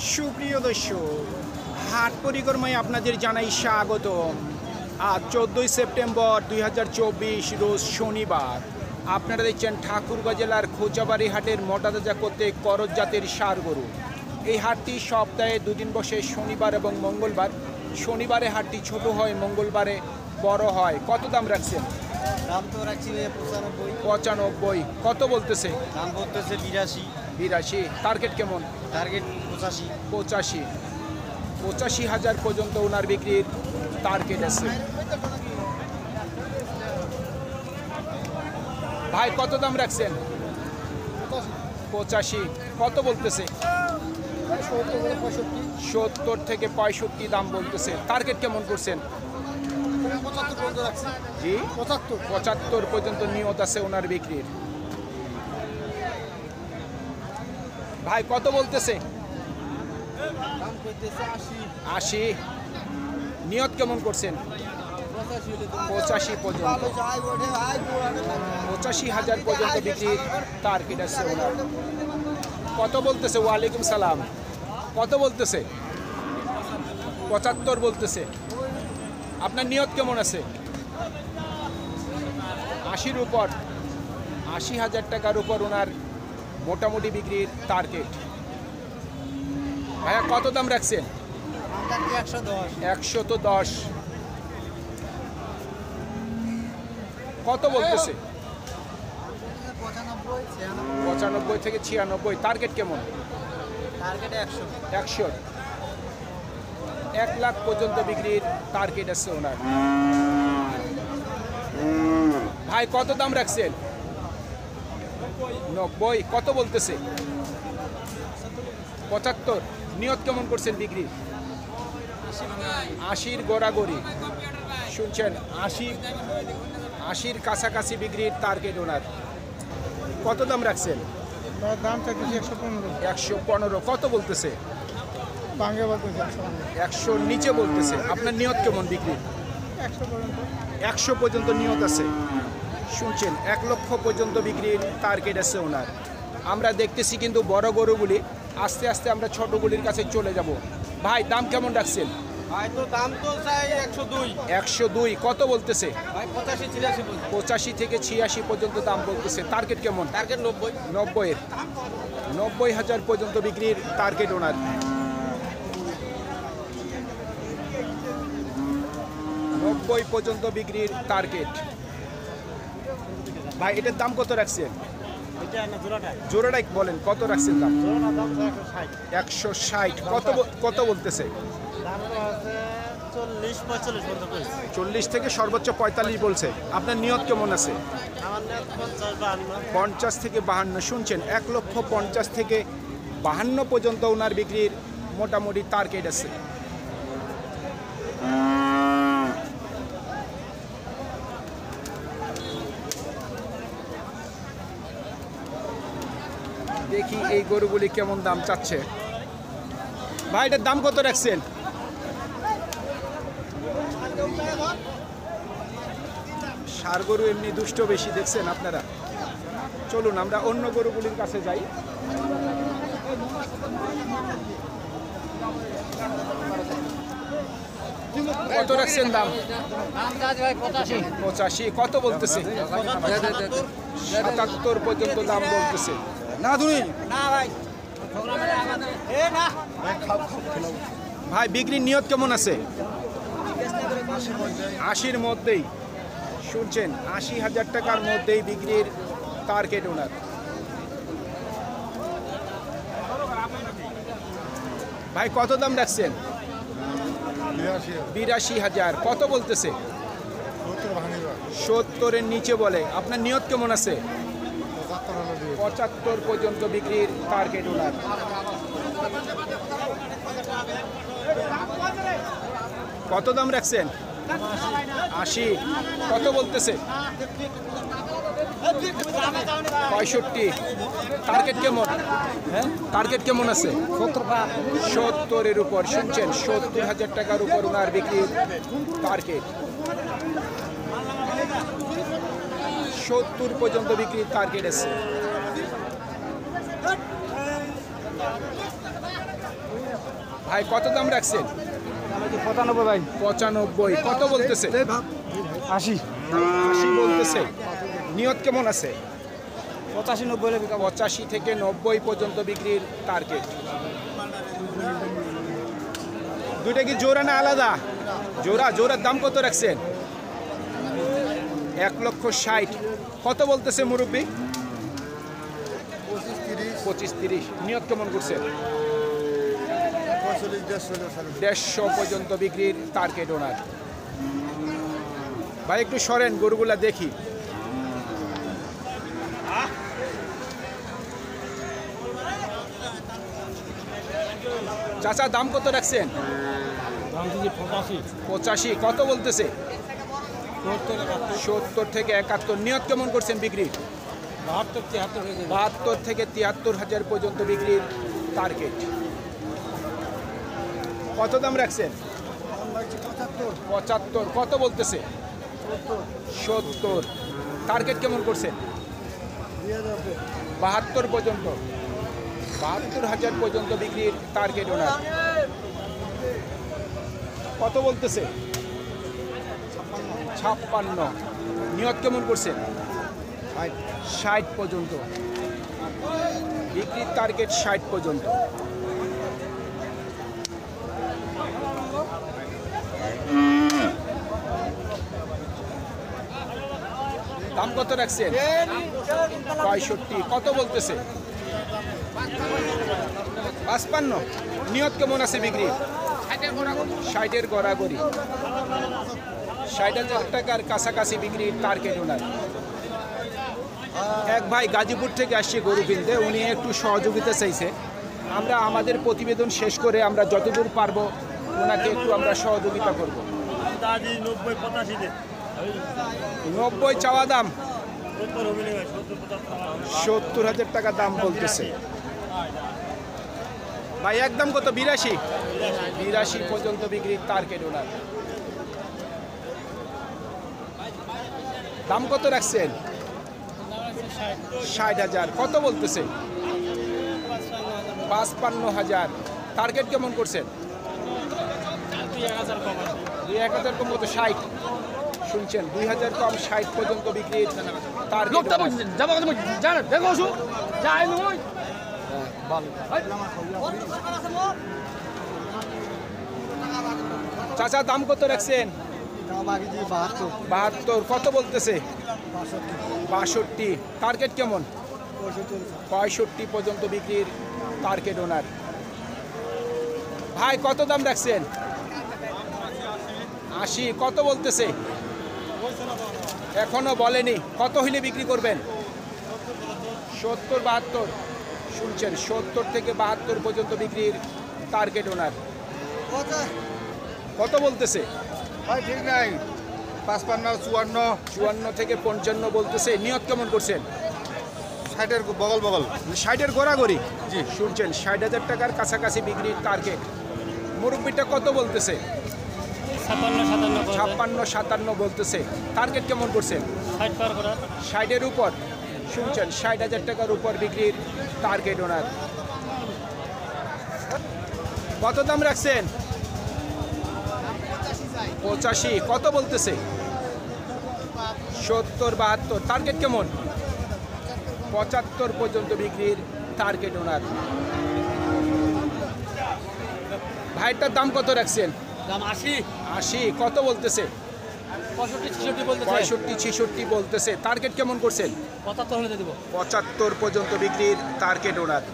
সুপ্রিয় দর্শক, হাট পরিক্রমায় আপনাদের জানাই স্বাগতম। আজ 14 সেপ্টেম্বর 2024 রোজ শনিবার। আপনারা দেখছেন ঠাকুরগাঁ জেলার খোঁচাবাড়ি হাটের মোটাতাজা করতে করজ জাতের ষাঁড় গরু। এই হাটটি সপ্তাহে দুদিন বসে, শনিবার এবং মঙ্গলবার। শনিবারে হাটটি ছোট হয়, মঙ্গলবারে বড় হয়। কত দাম রাখছেন? দাম তো রাখছি 95। কত বলতেছে? দাম বলতেছে 82। টার্গেট কেমন? টার্গেট 85,000 পর্যন্ত ওনার বিক্রির টার্গেট আছে। ভাই কত দাম রাখছেন? 85। কত বলতেছে? 70 থেকে 65 দাম বলতেছে। টার্গেট কেমন করছেন? জি, 75 পর্যন্ত নিয়ত আছে ওনার বিক্রির। ভাই কত বলতেছে? 80। নিয়ত কেমন করছেন? 85 পর্যন্ত। 85,000 পর্যন্ত বিক্রির টার্গেট আছে ওনার। কত বলতেছে? ওয়ালাইকুম সালাম। কত বলতেছে? 75 বলতেছে। আপনার নিয়ত কেমন আছে? 80-র উপর। 80,000 টাকার উপর ওনার মোটামুটি বিক্রির টার্গেট। ভাইয়া কত দাম রাখছেন? 110। কত বলতেছে? 95 থেকে 96। টার্গেট কেমন? টার্গেট 100। 1 লাখ পর্যন্ত বিক্রির টার্গেট আছে ওনার। ভাই কত দাম রাখছেন? 90। কত বলতেছে? 75। নিয়ত কেমন করছেন বিক্রি? 80-র গোড়াগড়ি। শুনছেন, 80-র কাছাকাছি বিক্রির টার্গেট ওনার। কত দাম রাখছেন? দাম চাইতেছি 115। কত বলতেছে? 100-র নিচে বলতেছে। আপনার নিয়ত কেমন বিক্রি? 100 পর্যন্ত নিয়ত আছে। শুনছেন, 1 লক্ষ পর্যন্ত বিক্রির টার্গেট আছে ওনার। আমরা দেখতেছি কিন্তু বড় গরুগুলি। আস্তে আস্তে আমরা ছোটগুলির কাছে চলে যাব। ভাই দাম কেমন রাখছেন? ভাই তো দাম তো চাই 102। কত বলতেছে? ভাই 85-86 85 থেকে 86 পর্যন্ত দাম বলতেছে। টার্গেট কেমন? টার্গেট 90-এর। 90,000 পর্যন্ত বিক্রির টার্গেট ওনার। 90 পর্যন্ত বিক্রির টার্গেট। ভাই এটার দাম কত রাখছেন? জোড়াটাই বলেন, কত রাখছেন দাম? 160। কত বলতেছে? 40 থেকে সর্বোচ্চ 45 বলছে। আপনার নিয়ত কেমন আছে? 50 থেকে 52। শুনছেন, 1,50,000 থেকে 52 পর্যন্ত ওনার বিক্রির মোটামুটি টার্গেট আছে। দেখি এই গরুগুলি কেমন দাম চাচ্ছে। ভাই এটার দাম কত রাখছেন? ষাঁড় গরু এমনি দুষ্ট বেশি, দেখছেন আপনারা। চলুন আমরা অন্য গরুগুলির কাছে যাই। কত রাখছেন দাম? 85। কত বলতেছে? 77 পর্যন্ত দাম বলতেছে। না ধুই না ভাই ভাই বিক্রির নিয়ত কেমন আছে? 80-র মধ্যেই। শুনছেন, 80,000 টাকার মধ্যেই বিক্রির টার্গেট ওনার। ভাই কত দাম রাখছেন? 82,000। কত বলতেছে? 70-এর নিচে বলে। আপনার নিয়ত কেমন আছে? 75 পর্যন্ত বিক্রির টার্গেট ওনার। কত দাম রাখছেন? 80। কত বলতেছে? 65। টার্গেট কেমন? হ্যাঁ, টার্গেট কেমন আছে? 70-এর উপর। শুনছেন, 70,000 টাকার উপর ওনার বিক্রির টার্গেট। 70 পর্যন্ত বিক্রির টার্গেট আছে। ভাই কত দাম রাখছেন? 95 ভাই। 95। কত বলতেছে? 80। 80 বলতেছে। নিয়ত কেমন আছে? 85-90 হলে বিকাবো। 85 থেকে 90 পর্যন্ত বিক্রির টার্গেট। দুইটা কি জোড়া না আলাদা? জোড়া। জোড়ার দাম কত রাখছেন? 1,60,000। কত বলতেছে মুরব্বী? 25-30। নিয়ত কেমন করছেন? 150 পর্যন্ত বিক্রির টার্গেট ওনার। ভাই একটু সরেন, গরুগুলা দেখি। চাচা দাম কত রাখছেন? দাম দিছি 85। 85। কত বলতেছে? 70 থেকে 71। নিয়ত কেমন করছেন বিক্রি? 72-73 হয়ে যাবে। 72 থেকে 73,000 পর্যন্ত বিক্রির টার্গেট। কত দাম রাখছেন? 75। কত বলতেছে? 70। টার্গেট কেমন করছেন? 72 পর্যন্ত। 72,000 পর্যন্ত বিক্রির টার্গেট ওনার। কত বলতেছে? 56। নিয়ত কেমন করছেন? 60 পর্যন্ত। বিক্রির টার্গেট 60 পর্যন্ত। দাম কত রাখছেন? 65। কত বলতেছে? 55। নিয়ত কেমন আছে বিক্রি? 60-এর গড়াগড়ি। 60,000 টাকার কাছাকাছি বিক্রির টার্গেট ওনার। এক ভাই গাজীপুর থেকে আসছে গরু কিনতে, উনি একটু সহযোগিতা চাইছে। আমরা আমাদের প্রতিবেদন শেষ করে আমরা যতদূর পারবো ওনাকে একটু আমরা সহযোগিতা করব। 90 চাওয়া দাম, 70,000 টাকা দাম বলতেছে। ভাই একদম কত? 82 পর্যন্ত বিক্রির টার্গেট ওনার। দাম কত রাখছেন? 60,000। কত বলতেছে? 55,000। টার্গেট কেমন করছেন? 2,000 কম কত? 60। শুনছেন, 2,000 কম 60 পর্যন্ত বিক্রির টার্গেট। চাচা দাম কত রাখছেন? 72। কত বলতেছে? 62। টার্গেট কেমন? 65 পর্যন্ত বিক্রির টার্গেট ওনার। ভাই কত দাম রাখছেন? 80। কত বলতেছে? এখনো বলেনি। কত হইলে বিক্রি করবেন? 70-72। শুনছেন, 70 থেকে 72 পর্যন্ত বিক্রির টার্গেট ওনার। কত বলতেছে? ঠিক নাই। 55, 54 থেকে 55 বলতেছে। নিয়ত কেমন করছেন? 60-এর বগল। 60-এর গড়াগড়ি। জি, শুনছেন, 60,000 টাকার কাছাকাছি বিক্রির টার্গেট। মুরব্বিটা কত বলতেছে? 56-57 বলতেছে। টার্গেট কেমন করছেন? 60-এর উপর। শুনছেন, 60,000 টাকার উপর বিক্রির টার্গেট ওনার। কত দাম রাখছেন? 85। কত বলতেছে? 70-72। টার্গেট কেমন? 75 পর্যন্ত বিক্রির টার্গেট ওনার। ভাইটার দাম কত রাখছেন? দাম 80। কত বলতেছে? 65-66 বলতেছে। টার্গেট কেমন করছেন? 75 হলে দেব। 75 পর্যন্ত বিক্রির টার্গেট ওনার।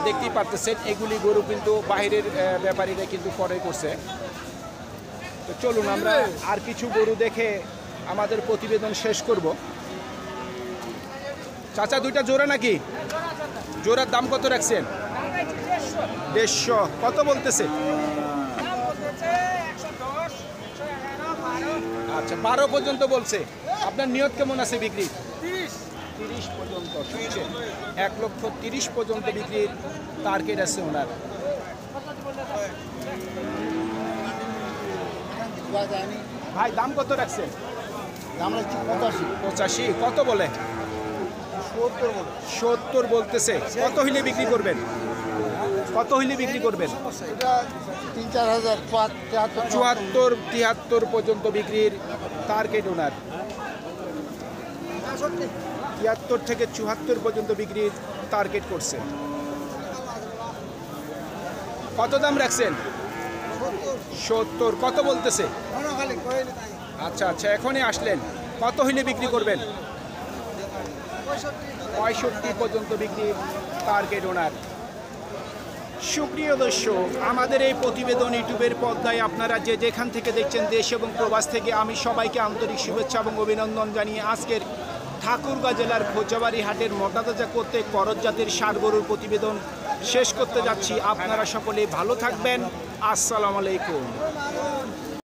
দেখতেই পারতেছেন, এগুলি গরু কিন্তু বাইরের ব্যাপারীরা কিন্তু ক্রয় করছে। তো চলুন আমরা আর কিছু গরু দেখে আমাদের প্রতিবেদন শেষ করব। চাচা দুইটা জোড়া নাকি? জোড়ার দাম কত রাখছেন? 150। কত বলতেছে? আচ্ছা, 12 পর্যন্ত বলছে। আপনার নিয়ত কেমন আছে বিক্রি? 30 পর্যন্ত। শুনছেন, 1,30,000 পর্যন্ত বিক্রির টার্গেট আছে ওনার। ভাই দাম কত রাখছেন? দাম রাখছি 85। 85। কত বলে? 70 বলতেছে। কত হইলে বিক্রি করবেন? কত হইলে বিক্রি করবেন? এটা 3-4 হাজার, 74-73 পর্যন্ত বিক্রির টার্গেট ওনার। 73 থেকে 74 পর্যন্ত বিক্রির টার্গেট করছে। কত দাম রাখছেন? 70। কত বলতেছে? আচ্ছা আচ্ছা, এখনই আসলেন। কত হইলে বিক্রি করবেন? 65 পর্যন্ত বিক্রির টার্গেট ওনার। সুপ্রিয় দর্শক, আমাদের এই প্রতিবেদন ইউটিউবের পর্দায় আপনারা যে যেখান থেকে দেখছেন, দেশ এবং প্রবাস থেকে, আমি সবাইকে আন্তরিক শুভেচ্ছা এবং অভিনন্দন জানিয়ে আজকের ঠাকুরগাঁ জেলার খোঁজাবাড়ি হাটের মোটাতাজা করতে করজ জাতের ষাঁড় গরুর প্রতিবেদন শেষ করতে যাচ্ছি। আপনারা সকলে ভালো থাকবেন। আসসালামু আলাইকুম।